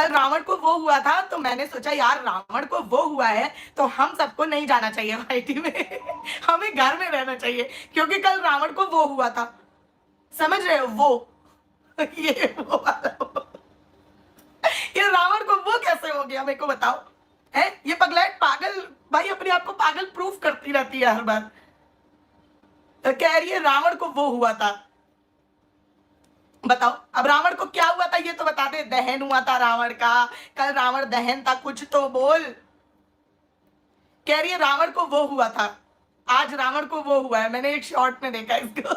कल रावण को वो हुआ था तो मैंने सोचा यार रावण को वो हुआ है तो हम सबको नहीं जाना चाहिए वाईटी में हमें घर में रहना चाहिए क्योंकि कल रावण को वो हुआ था। समझ रहे हो वो ये वो वाला वो। ये रावण को वो कैसे हो गया मेरे को बताओ। है ये पगलेट पागल भाई अपने आप को पागल प्रूफ करती रहती है हर बार। तो कह रही है रावण को वो हुआ था। बताओ अब रावण को क्या हुआ था ये तो बता दे। दहन हुआ था रावण का। कल रावण दहन था कुछ तो बोल। कह रही है रावण को वो हुआ था। आज रावण को वो हुआ है। मैंने एक शॉर्ट में देखा इसको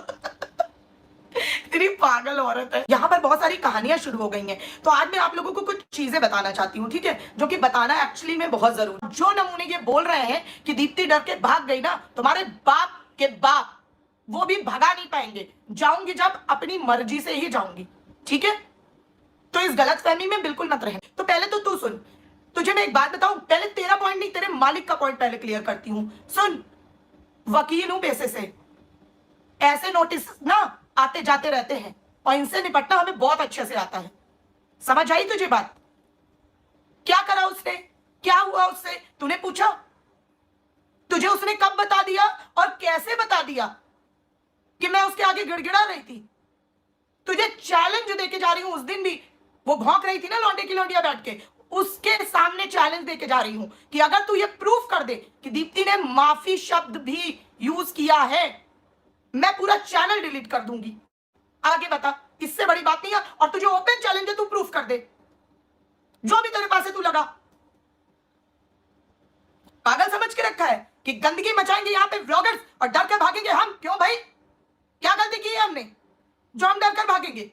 तेरी पागल औरत है। यहाँ पर बहुत सारी कहानियां शुरू हो गई हैं तो आज मैं आप लोगों को कुछ चीजें बताना चाहती हूँ ठीक है जो कि बताना एक्चुअली में बहुत जरूरी। जो नमूने ये बोल रहे हैं कि दीप्ति डर के भाग गई ना तुम्हारे बाप के बाप वो भी भगा नहीं पाएंगे। जाऊंगी जब अपनी मर्जी से ही जाऊंगी ठीक है। तो इस गलतफहमी में बिल्कुल मत रहे। तो पहले तो तू सुन। तुझे मैं एक बात बताऊं पहले तेरा पॉइंट नहीं तेरे मालिक का पॉइंट पहले क्लियर करती हूं। सुन वकील हूं पैसे से। ऐसे नोटिस ना आते जाते रहते हैं और इनसे निपटना हमें बहुत अच्छे से आता है। समझ आई तुझे बात। क्या करा उसने क्या हुआ उससे तूने पूछा। तुझे उसने कब बता दिया और कैसे बता दिया कि मैं उसके आगे गिड़गिड़ा रही थी। तुझे चैलेंज देके जा रही हूं। उस दिन भी वो भौंक रही थी ना लौंडे की लौंडिया बैठ के उसके सामने चैलेंज देके जा रही हूं कि अगर तू ये प्रूफ कर दे कि दीप्ति ने माफी शब्द भी यूज किया है मैं पूरा चैनल डिलीट कर दूंगी। आगे बता इससे बड़ी बात नहीं है। और तुझे ओपन चैलेंज है तू प्रूफ कर दे जो भी तेरे पास है तू लगा। पागल समझ के रखा है कि गंदगी मचाएंगे यहाँ पे व्लॉगर्स और डर कर भागेंगे हम। क्यों भाई क्या गलती की है हमने जो हम डर कर भागेंगे।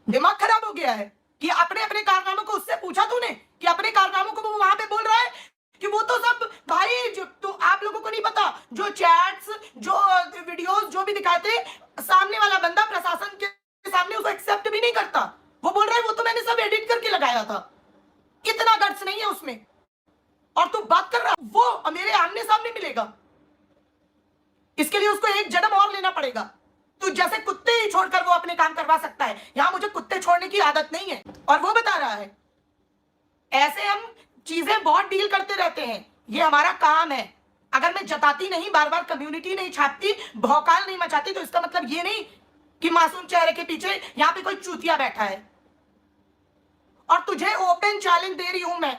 दिमाग खराब हो गया है कि अपने अपने कारनामों को उससे पूछा तूने कि अपने कारनामों को वो वहां पे बोल रहा है कि वो तो सब भाई जो तो आप लोगों को नहीं पता जो चैट्स जो वीडियोस जो भी दिखाते सामने वाला बंदा प्रशासन के सामने उसको एक्सेप्ट भी नहीं करता। वो बोल रहा है वो तो मैंने सब एडिट करके लगाया था। इतना गट्स नहीं है उसमें और तू बात कर रहा वो मेरे आमने सामने मिलेगा। इसके लिए उसको एक जन्म और लेना पड़ेगा। तू जैसे कुत्ते ही छोड़कर वो अपने काम करवा सकता है। यहां मुझे कुत्ते छोड़ने की आदत नहीं है और वो बता रहा है। ऐसे हम चीजें बहुत डील करते रहते हैं ये हमारा काम है। अगर मैं जताती नहीं बार बार कम्युनिटी नहीं छापती भौकाल नहीं मचाती तो इसका मतलब ये नहीं कि मासूम चेहरे के पीछे यहां पे कोई चूतिया बैठा है। और तुझे ओपन चैलेंज दे रही हूं मैं।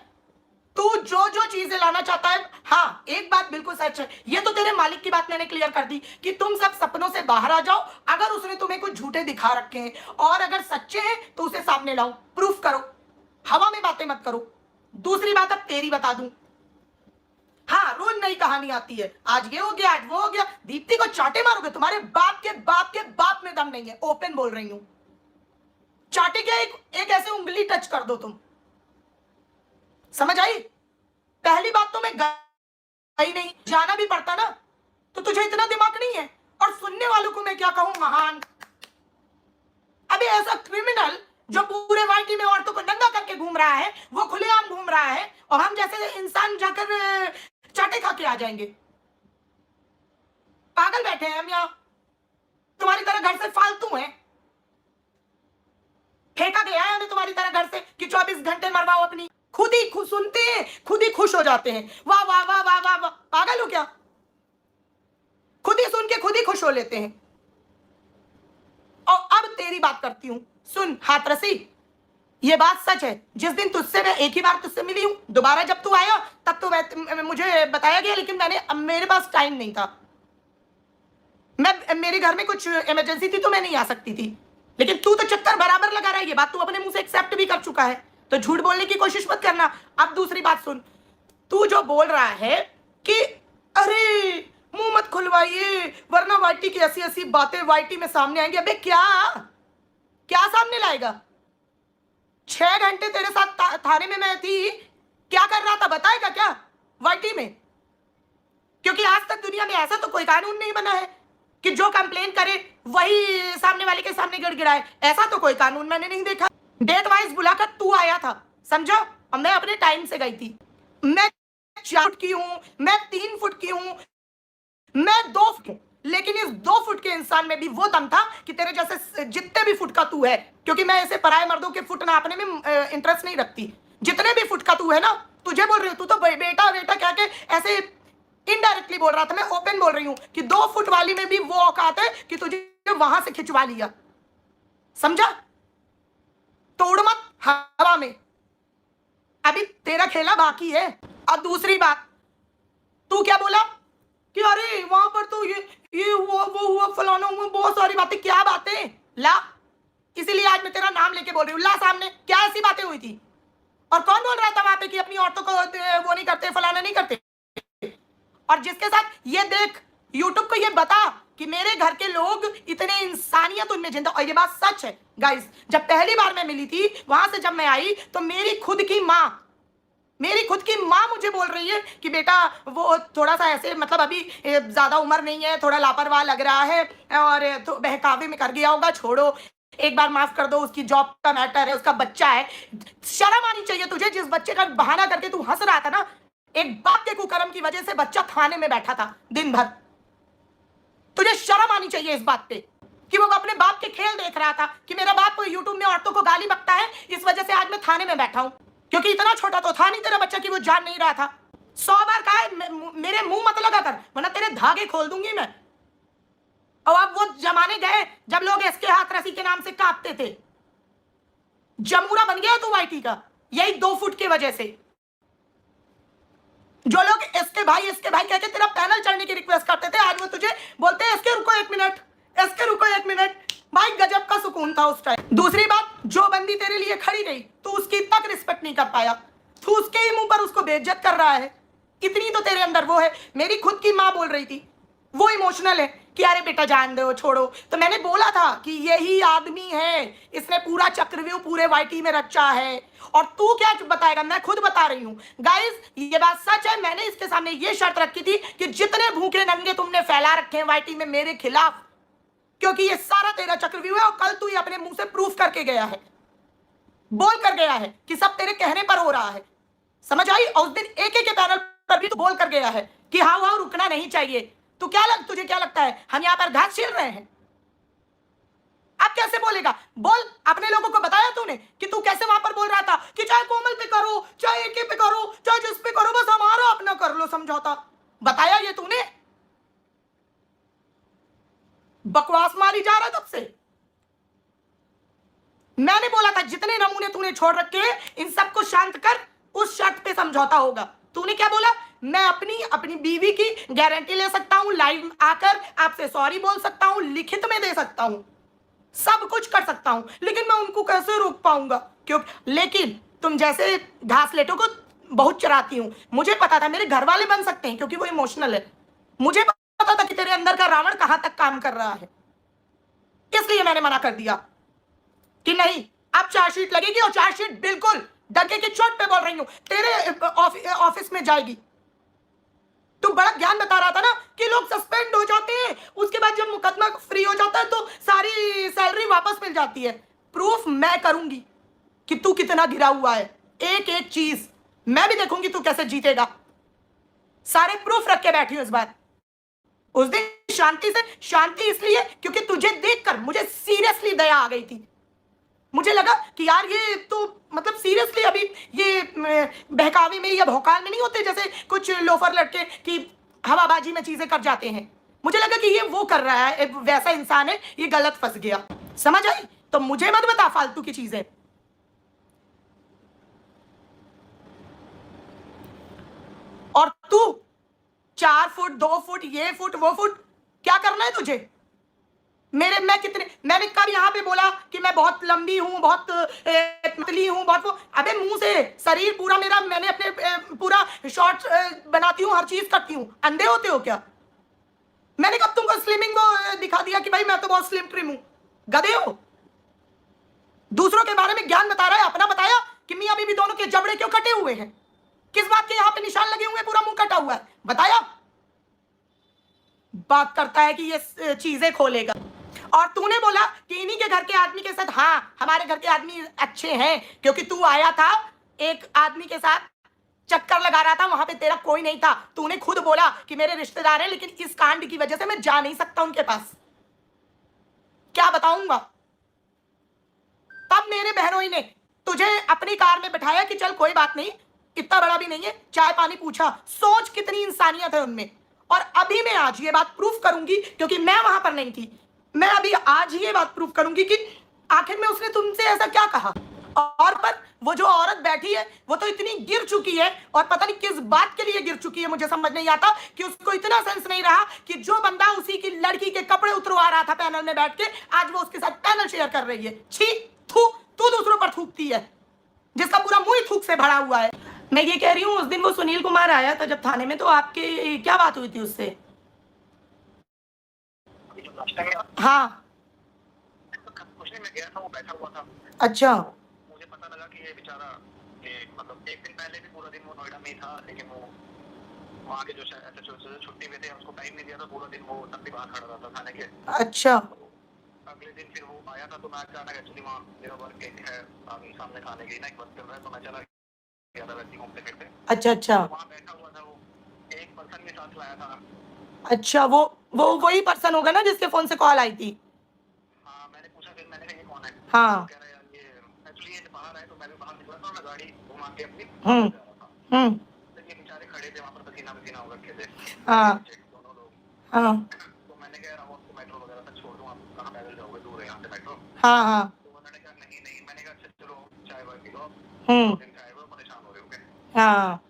तू जो जो चीजें लाना चाहता है। हाँ एक बात बिल्कुल सच है ये तो तेरे मालिक की बात मैंने क्लियर कर दी कि तुम सब सपनों से बाहर आ जाओ। अगर उसने तुम्हें कुछ झूठे दिखा रखे हैं और अगर सच्चे हैं तो उसे सामने लाओ प्रूफ करो। हवा में बातें मत करो। दूसरी बात अब तेरी बता दूं। हाँ रोज नई कहानी आती है आज ये हो गया आज वो हो गया। दीप्ति को चाटे मारोगे तुम्हारे बाप के बाप में दम नहीं है। ओपन बोल रही हूं चाटे क्या एक ऐसे उंगली टच कर दो तुम। समझ आई। पहली बात तो मैं गई नहीं जाना भी पड़ता ना तो तुझे इतना दिमाग नहीं है। और सुनने वालों को मैं क्या कहूं महान। अभी ऐसा क्रिमिनल जो पूरे वाइटी में औरतों को नंगा करके घूम रहा है वो खुलेआम घूम रहा है और हम जैसे इंसान जाकर चाटे खा के आ जाएंगे। पागल बैठे हैं हम यहाँ। तुम्हारी तरह घर से फालतू हैं। फेंका गया है हमें तुम्हारी तरह घर से कि 24 घंटे मरवाओ अपनी। खुद ही सुनते हैं खुद ही खुश हो जाते हैं। वाह वाह वाह वाह वाह वाह। पागल हो क्या। खुद ही सुन के खुद ही खुश हो लेते हैं। और अब तेरी बात करती हूं सुन हाथरसी ये बात सच है। जिस दिन तुझसे मैं एक ही बार तुझसे मिली हूं दोबारा जब तू आया तब तो मुझे बताया गया लेकिन मेरे पास टाइम नहीं था। मेरे घर में कुछ इमरजेंसी थी तो मैं नहीं आ सकती थी। लेकिन तू तो चक्कर बराबर लगा रहा है। ये बात तू अपने मुंह से एक्सेप्ट भी कर चुका है तो झूठ बोलने की कोशिश मत करना। अब दूसरी बात सुन। तू जो बोल रहा है कि अरे मुंह मत खुलवाइए वरना वाईटी की ऐसी ऐसी बातें वाईटी में सामने आएंगी। अबे क्या सामने लाएगा। 6 घंटे तेरे साथ थाने में मैं थी क्या कर रहा था बताएगा क्या वाईटी में। क्योंकि आज तक दुनिया में ऐसा तो कोई कानून नहीं बना है कि जो कंप्लेन करे वही सामने वाले के सामने गिड़गिड़ाए। ऐसा तो कोई कानून मैंने नहीं देखा। डेट वाइज बुलाकर तू आया था समझा और मैं अपने टाइम से गई थी। मैं 4 फुट की हूं मैं 3 फुट की हूं मैं 2 फुट हूं। लेकिन इस 2 फुट के इंसान में भी वो दम था कि तेरे जैसे जितने भी फुट का तू है, क्योंकि मैं ऐसे पराये मर्दों के फुट नापने में इंटरेस्ट नहीं रखती, जितने भी फुट का तू है ना, तुझे बोल रही हूँ, तू तो बेटा बेटा क्या के ऐसे इनडायरेक्टली बोल रहा था, मैं ओपन बोल रही हूँ कि 2 फुट वाली में भी वो औकात है कि तुझे वहां से खिंचवा लिया, समझा? तोड़ मत हवा में, अभी तेरा खेला बाकी है। और दूसरी बात, तू क्या बोला कि अरे वहां पर तो ये वो हुआ फलाना हुआ, बहुत सारी बातें। क्या बातें ला, इसीलिए आज मैं तेरा नाम लेके बोल रही हूँ, ला सामने, क्या ऐसी बातें हुई थी? और कौन बोल रहा था वहां पे कि अपनी औरतों को वो नहीं करते, फलाना नहीं करते? और जिसके साथ ये देख, यूट्यूब को ये बता कि मेरे घर के लोग इतने इंसानियत उनमें जिंदा, और ये बात सच है गाइस। जब पहली बार मैं मिली थी, वहां से जब मैं आई, तो मेरी खुद की माँ मुझे बोल रही है कि बेटा वो थोड़ा सा ऐसे, मतलब अभी ज्यादा उम्र नहीं है, थोड़ा लापरवाह लग रहा है और तो बहकावे में कर गया होगा, छोड़ो, एक बार माफ कर दो, उसकी जॉब का मैटर है, उसका बच्चा है। शर्म आनी चाहिए तुझे, जिस बच्चे का बहाना करके तू हंस रहा था ना, एक बाप के कुकर्म की वजह से बच्चा थाने में बैठा था दिन भर। तुझे शर्म आनी चाहिए इस बात पे कि वो अपने बाप के खेल देख रहा था कि मेरा बाप यूट्यूब में औरतों को गाली बकता है, इस वजह से आज मैं थाने में बैठा हूं। क्योंकि इतना छोटा तो था नहीं तेरा बच्चा कि वो जान नहीं रहा था। 100 बार कहा है मेरे मुंह मत लगा कर, वरना तेरे धागे खोल दूंगी मैं। और अब वो जमाने गए जब लोग इसके हाथ रसी के नाम से कांपते थे। जमूरा बन गया तू वाईटी का, यही 2 फुट की वजह से। जो लोग इसके भाई कह के तेरा पैनल चढ़ने की रिक्वेस्ट करते थे, आज वो तुझे बोलते हैं इसके रुको 1 मिनट, इसके रुको 1 मिनट। भाई गजब का सुकून था उस टाइम। दूसरी बात, जो बंदी तेरे लिए खड़ी रही, तू उसकी तक रिस्पेक्ट नहीं कर पाया, तू उसके ही मुंह पर उसको बेइज्जत कर रहा है। इतनी तो तेरे अंदर वो है। मेरी खुद की माँ बोल रही थी, वो इमोशनल है कि अरे बेटा जान दो, छोड़ो। तो मैंने बोला था कि यही आदमी है, इसने पूरा चक्रव्यूह पूरे वाईटी में रचा है। और तू क्या बताएगा, मैं खुद बता रही हूँ गाइस, ये बात सच है। मैंने इसके सामने ये शर्त रखी थी कि जितने भूखे नंगे तुमने फैला रखे हैं वाईटी में मेरे खिलाफ, क्योंकि ये सारा तेरा चक्रव्यूह है, और कल तू ये अपने मुंह से प्रूफ करके गया है, बोल कर गया है कि सब तेरे कहने पर हो रहा है, समझ आई? और उस दिन एक के पैनल पर भी तू बोल कर गया है कि हाँ रुकना नहीं चाहिए। तुझे क्या लगता है हम यहाँ पर घास छील रहे हैं? अब कैसे बोलेगा? बोल, अपने लोगों को बताया तूने कि तू कैसे वहां पर बोल रहा था कि चाहे कोमल पे करो, चाहे एके पे करो, चाहे जिस पे करो, बस हमारा अपना कर लो समझौता। बताया ये तूने? बकवास मारी जा रहा तब से। मैंने बोला था जितने नमूने तूने छोड़ रखे इन सबको शांत कर, उस शर्त पे समझौता होगा। तूने क्या बोला? मैं अपनी बीवी की गारंटी ले सकता हूं, लाइव आकर आपसे सॉरी बोल सकता हूं, लिखित में दे सकता हूं, सब कुछ कर सकता हूं, लेकिन मैं उनको कैसे रोक पाऊंगा? लेकिन तुम जैसे घासलेटों को बहुत चराती हूं। मुझे पता था मेरे घर वाले बन सकते हैं क्योंकि वो इमोशनल है। मुझे पता था कि तेरे अंदर का रावण कहां तक काम कर रहा है, इसलिए मैंने मना कर दिया कि नहीं, अब चार्जशीट लगेगी, और चार्जशीट बिल्कुल डगे के चोट पे बोल रही हूं तेरे ऑफिस में जाएगी। तू बड़ा ज्ञान बता रहा था ना कि लोग सस्पेंड हो जाते हैं, उसके बाद जब मुकदमा फ्री हो जाता है तो सारी सैलरी वापस मिल जाती है। प्रूफ मैं करूंगी कि तू कितना गिरा हुआ है, एक एक चीज मैं भी देखूंगी तू कैसे जीतेगा। सारे प्रूफ रख के बैठी हूं इस बार। उस दिन शांति इसलिए क्योंकि तुझे देखकर मुझे सीरियसली दया आ गई थी। मुझे लगा कि यार ये तो मतलब सीरियसली अभी ये बहकावे में या भौकाल में नहीं होते जैसे कुछ लोफर लड़के कि हवाबाजी में चीजें कर जाते हैं। मुझे लगा कि ये वो कर रहा है, एक वैसा इंसान है, ये गलत फंस गया। समझ आई? तो मुझे मत बता फालतू की चीजें। और तू 4 फुट 2 फुट ये फुट वो फुट, क्या करना है तुझे? मैंने कब यहाँ पे बोला कि मैं बहुत लंबी हूं, बहुत पतली हूं, बहुत वो? अबे मुंह से शरीर पूरा मेरा, मैंने अपने पूरा शॉर्ट्स बनाती हूँ, हर चीज करती हूँ। अंधे होते हो क्या? मैंने कब तुमको स्लिमिंग वो दिखा दिया कि भाई मैं तो बहुत स्लिम ट्रिम हूं? गधे हो। दूसरों के बारे में ज्ञान बता रहा है, अपना बताया कि मियां बीवी दोनों के जबड़े क्यों कटे हुए हैं, किस बात के यहाँ पे निशान लगे हुए, पूरा मुंह कटा हुआ है, बताया? बात करता है कि ये चीजें खोलेगा। और तूने बोला कि इन्हीं के घर के आदमी के साथ, हाँ हमारे घर के आदमी अच्छे हैं क्योंकि तू आया था एक आदमी के साथ चक्कर लगा रहा था, वहां पे तेरा कोई नहीं था। तूने खुद बोला कि मेरे रिश्तेदार हैं, लेकिन इस कांड की वजह से मैं जा नहीं सकता उनके पास। क्या बताऊंगा? तब मेरे बहनोई ने तुझे अपनी कार में बैठाया कि चल कोई बात नहीं, इतना बड़ा भी नहीं है, चाय पानी पूछा। सोच कितनी इंसानियत है उनमें। और अभी मैं आज ये बात प्रूफ करूंगी, क्योंकि मैं वहां पर नहीं थी। मैं अभी आज ये बात प्रूफ करूंगी कि आखिर में उसने तुमसे ऐसा क्या कहा। और पर वो जो औरत बैठी है, वो तो इतनी गिर चुकी है, और पता नहीं किस बात के लिए गिर चुकी है। मुझे समझ नहीं आता कि उसको इतना सेंस नहीं रहा कि जो बंदा उसी की लड़की के कपड़े उतरवा रहा था पैनल में बैठ के, आज वो उसके साथ पैनल शेयर कर रही है। छी, थू, तू दूसरों पर थूकती है, जिसका पूरा मुंह ही थूक से भरा हुआ है। मैं ये कह रही हूँ, उस दिन वो सुनील कुमार आया था जब थाने में, तो आपकी क्या बात हुई थी उससे? हाँ। कुछ नहीं, मैं गया था, वो बैठा हुआ था। अच्छा। मुझे पता लगा कि ये बेचारा मतलब एक दिन पहले भी पूरा दिन वो नोएडा में ही था, लेकिन वो वहाँ के जो एसएचओ से छुट्टी में थे, उसको टाइम नहीं दिया था। पूरा दिन वो तब भी बाहर खड़ा रहता थाने के। अच्छा। अगले दिन फिर वो आया था, तो मैं अचानक एक्चुअली वहाँ मेरा वर्क एक है सामने थाने की ना, एक वर्क कर रहा है, तो मैं चला गया था वैसे घूमते फिरते। अच्छा अच्छा। वहाँ बैठा हुआ था वो, एक पर्सन के साथ लाया था। अच्छा, वो वही पर्सन होगा ना जिसके फोन से कॉल आई थी? हाँ, मैंने पूछा, फिर मैंने कहा ये कौन है? हाँ। तो कह रहा है यार ये एक्चुअली ये बाहर आए, तो मैं भी बाहर निकला था, मैं गाड़ी घुमा के अपनी हम्म जा रहा था। हम्म तो ये बेचारे खड़े थे वहाँ पर, पसीना पसीना हो रखे थे हाँ दोनों लोग। हाँ तो मैंने कहा यार आपको मेट्रो वगैरह तक छोड़ दूँ, आप कहाँ पैदल जाओगे, दूर है यहाँ से मेट्रो। हाँ हाँ तो उन्होंने कहा नहीं नहीं। मैंने कहा अच्छा चलो चाय वाय पी लो, हम्म 2 दिन से आए हुए हो, परेशान हो रहे होगे। हाँ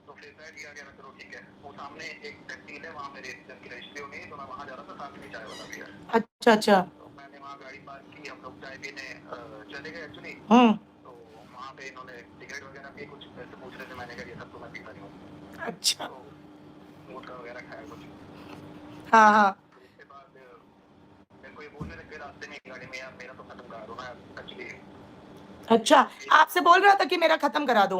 तो फिर बैठ गया, कह रहा चलो ठीक है। वो सामने एक तहसील है, वहाँ मेरे जन की रजिस्ट्री होनी है, तो मैं वहाँ जा रहा था, साथ में चाय वाला भी है। अच्छा अच्छा। तो मैंने वहाँ गाड़ी पार्क की, हम लोग चाय पीने चले गए एक्चुअली। तो वहाँ पे इन्होंने टिकट वगैरह की, कुछ पैसे पूछ रहे थे, मैंने कहा ये सब तो मैं पीता नहीं हूँ। अच्छा। तो वोडका वगैरह खाया कुछ। हाँ हाँ। फिर उसके बाद मेरे को ये बोलने लगे रास्ते में गाड़ी में, यार मेरा तो खत्म करा दो ना एक्चुअली। अच्छा, आपसे बोल रहा था कि मेरा खत्म करा दो?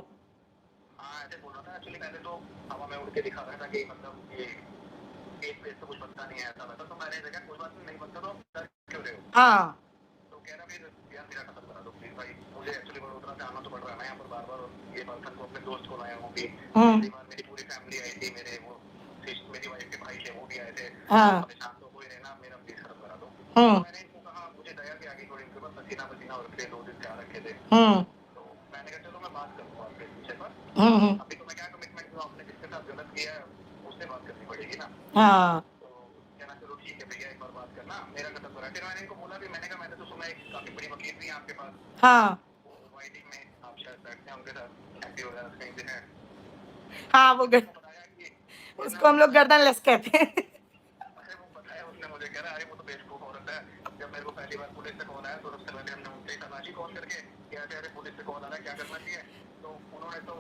हाँ, ऐसे बोल रहा था एक्चुअली। पहले तो हवा में उड़ के दिखा रहा था कि मतलब ये केस वेस तो कुछ बनता नहीं है, ऐसा वैसा। तो मैंने कहा कोई बात नहीं बनता, तो डर क्यों रहे हो? हाँ। तो कह रहा फिर यार मेरा खत्म करा दो प्लीज भाई, मुझे एक्चुअली वडोदरा से आना तो पड़ रहा है ना यहाँ पर बार बार। ये पर्सन को, अपने दोस्त को लाया हूँ भी। पिछली बार मेरी पूरी फैमिली आई थी, मेरे वो मेरी वाइफ के भाई थे, वो भी आए थे। हाँ। परेशान तो कोई रहना, मेरा प्लीज खत्म करा दो। हम्म मैंने इनको कहा, मुझे दया के आगे थोड़ी, उनके पास पसीना पसीना और 2 दिन से आ रखे थे। हम्म तो मैंने कहा चलो मैं बात करूंगा आपके विषय पर। हम्म अभी तो मैं क्या कमिटमेंट दूं, आपने जिसके साथ गलत किया है उससे बात करनी पड़ेगी ना। हाँ तो कहना चलो ठीक है भैया, एक बार बात करना, मेरा खत्म करा। फिर मैंने इनको बोला भी, मैंने कहा मैंने तो सुना एक काफी बड़ी वकील भी है आपके पास, हाँ वो वाइटिंग में आप शायद बैठते हैं उनके साथ, एमपी वगैरह कहीं पे है। हाँ। वो उसको बताया कि उसको हम लोग गर्दनलेस कहते हैं। अरे वो बताया उसने मुझे, कह रहा अरे वो तो बेवकूफ औरत है। जब मेरे को पहली बार पुलिस से कॉल आया, तो सबसे पहले हमने उनसे तलाशी कॉल करके क्या अरे पुलिस से कॉल आ रहा है, क्या करना चाहिए। तो उन्होंने तो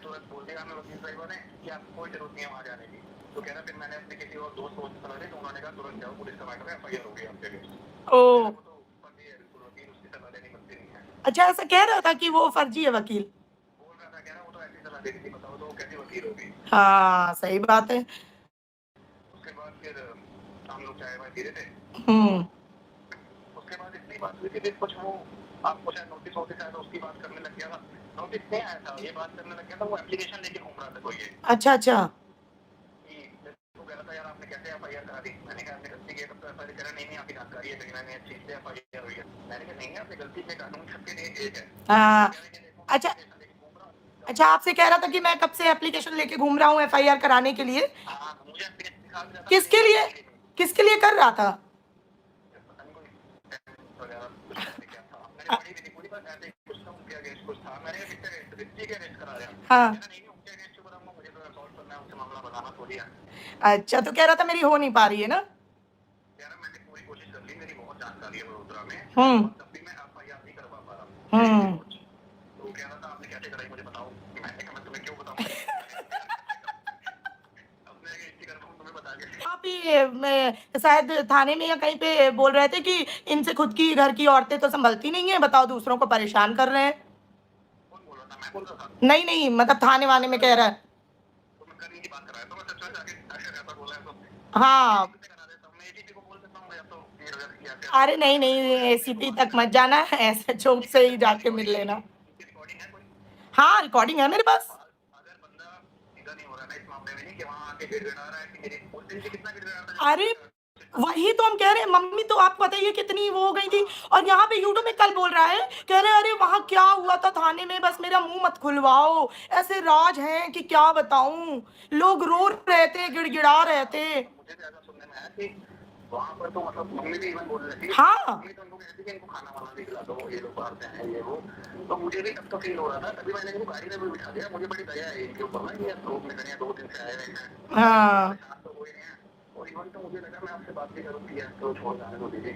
तुरंत बोल दिया हमें वकील साहिबा ने कि आपको कोई जरूरत नहीं है वहाँ जाने की। तो कह रहा फिर मैंने अपने किसी और दोस्त को सलाह दी, तो उन्होंने कहा तुरंत जाओ, पुलिस का मैटर है, एफआईआर हो गई आपके अगेंस्ट। ओ, वो तो फर्जी है बिल्कुल, वकील उसकी सलाह लेनी बनती नहीं है। अच्छा, ऐसा कह रहा था कि वो फर्जी है वकील? बोल रहा था, कह रहा वो तो ऐसी सलाह दे रही थी, बताओ तो वो कैसी वकील होगी। हाँ, सही बात है। उसके बाद फिर हम लोग चाय वाय पी रहे थे। उसके बाद इतनी बात हुई थी, फिर कुछ वो आपको शायद नोटिस वोटिस आया था, उसकी बात करने लग गया था। नोटिस नहीं आया था, ये बात करने लग गया था, वो एप्लीकेशन लेके घूम रहा था कोई ये। अच्छा अच्छा। कि तो कह रहा था यार आपने कैसे एफआईआर करा दी। मैंने कहा आपने गलती की, तब तो एफआईआर करा नहीं आपकी जानकारी है, लेकिन मैंने ठीक से एफआईआर हुई है। मैंने कहा नहीं आपने गलती से, कानून सबके लिए एक है। हाँ। अच्छा एप्लीकेशन लेके घूम रहा हूँ। अच्छा, आपसे कह रहा था कि मैं कब से एप्लीकेशन लेके घूम रहा हूँ एफआईआर कराने के लिए? हाँ, मुझे एप्लीकेशन दिखा भी रहा था, किसके लिए? किसके लिए कर रहा था? पता नहीं कोई वगैरह कुछ मैंने क्या था, मैंने पढ़ी भी थी पूरी बात। ऐसे कुछ ना उनके अगेंस्ट कुछ था। मैंने कहा किसके रिश्ते के अगेंस्ट करा रहे हैं। हाँ। कहना नहीं उनके अगेंस्ट क्यों कराऊंगा, मुझे तो सॉल्व करना है, उनसे मामला बनाना थोड़ी है। अच्छा, तो कह रहा था मेरी हो नहीं पा रही है ना? कह रहा मैंने पूरी कोशिश कर ली, मेरी बहुत जानकारी है वडोदरा में, हम्म और तब भी मैं एफआईआर नहीं करवा पा रहा हम्म हूँ। तो कह रहा था आपने कैसे कराई मुझे बताओ। मैंने कहा मैं तुम्हें क्यों बताऊं, अपने अगेंस्ट ही करता हूँ, तुम्हें बता के। आप ही शायद थाने में या कहीं पे बोल रहे थे कि इनसे खुद की घर की औरतें तो संभलती नहीं है, बताओ दूसरों को परेशान कर रहे हैं। कौन बोल रहा था, मैं बोल रहा था? नहीं नहीं, मतलब थाने वाने में कह रहा है। तो मैं कल ही की बात कर रहा था, मैं सच में जाके अगर ऐसा बोला है तो हाँ। किससे करा देता हूँ, मैं एसीपी को बोल देता हूँ, या तो ये वगैरह किया क्या। अरे नहीं नहीं, एसीपी तक मत जाना, ऐसे चौक से ही जाके मिल लेना। रिकॉर्डिंग है कोई? हाँ रिकॉर्डिंग है मेरे पास। अगर बंदा सीधा नहीं हो रहा ना इस मामले में, नहीं कि वहां आके गिड़गिड़ा रहा है कि मेरी उस दिन से कितना गिड़गिड़ा रहा था। अरे वही तो हम कह रहे हैं, मम्मी तो आप बताइए कितनी वो हो गई थी, और यहाँ पे यूट्यूब में कल बोल रहा है, कह रहे अरे वहां क्या हुआ था थाने में, बस मेरा मुंह मत खुलवाओ, ऐसे राज हैं कि क्या बताऊं, लोग रो रहे थे, गिड़गिड़ा रहे थे। मुझे भी ऐसा सुनने में आया कि वहां पर तो मतलब मम्मी भी इवन बोल रही थी, हाँ मम्मी तो उनको कहती थी कि इनको खाना वाना भी खिला दो, ये लोग बाहर से हैं ये वो। तो मुझे भी तब तो फील हो रहा था, तभी मैंने इनको गाड़ी में भी बिठा दिया। मुझे बड़ी दया है इनके ऊपर ना, कि लोग में कहीं 2 दिन से आए हुए हैं, हाँ परेशान तो हुए हैं। और इवन तो मुझे लगा मैं आपसे बात भी करूंगी, तो छोड़ जाने दो दीदी।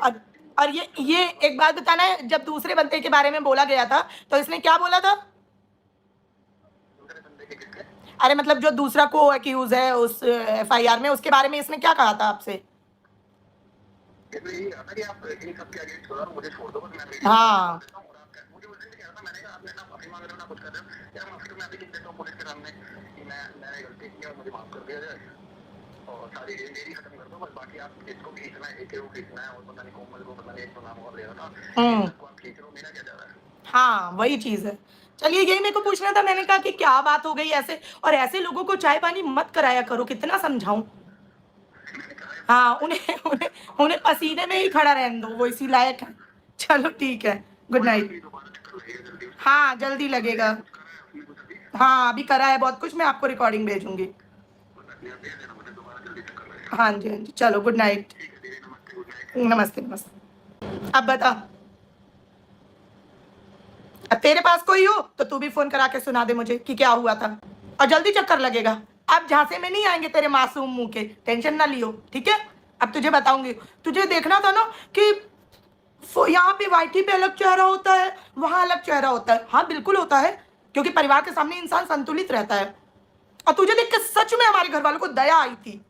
और और ये एक बात बताना है, जब दूसरे बंदे के बारे में बोला गया था तो इसने क्या बोला था? दूसरे बंदे के किसके? अरे मतलब जो दूसरा को एक्यूज है उस FIR में, उसके बारे में इसने क्या कहा था आपसे? इसलिए यही कहा था कि आप इन सबके अगेंस्ट हो, मुझे छोड़ दो, बस मैं वीडियो हाँ देता हूँ। और आप मुझे उस दिन भी कह रहा था, मैंने कहा आप ना माफी मांग रहे हो ना कुछ कर रहे हो, यार माफी तो मैं भी देता हूँ पुलिस के सामने कि मैंने गलती की और मुझे माफ कर दिया जाए, और सारी मेरी खत्म कर दो बस। बाकी आप इसको खींचना है, एक को खींचना है, और पता नहीं कोमल को, पता नहीं एक तो नाम और ले रहा था, इन सबको आप खींच लो, मेरा क्या जा रहा है। हाँ वही चीज है। चलिए यही मेरे को पूछना था, मैंने कहा कि क्या बात हो गई ऐसे, और ऐसे लोगों को चाय पानी मत कराया करो, कितना समझाऊं। हाँ उन्हें उन्हें उन्हें पसीने में ही खड़ा रहने दो, वो इसी लायक है। चलो ठीक है, गुड नाइट। दोबारा चक्कर लगेगा जल्दी, हाँ जल्दी लगेगा। करा है उसने कुछ अभी, हाँ अभी करा है बहुत कुछ, मैं आपको रिकॉर्डिंग भेजूंगी। आप दे देना मुझे, दोबारा जल्दी चक्कर लगेगा। हाँ जी हाँ जी, चलो गुड नाइट। ठीक है दीदी, नमस्ते, गुड नाइट। नमस्ते नमस्ते। अब बता, अब तेरे पास कोई हो तो तू भी फोन करा के सुना दे मुझे कि क्या हुआ था, और जल्दी चक्कर लगेगा। अब झांसे में नहीं आएंगे तेरे मासूम मुंह के, टेंशन ना लियो, ठीक है। अब तुझे बताऊंगी, तुझे देखना था ना कि यहाँ पे वाइटी पे अलग चेहरा होता है, वहां अलग चेहरा होता है। हाँ बिल्कुल होता है, क्योंकि परिवार के सामने इंसान संतुलित रहता है। और तुझे देख के सच में हमारे घर वालों को दया आई थी।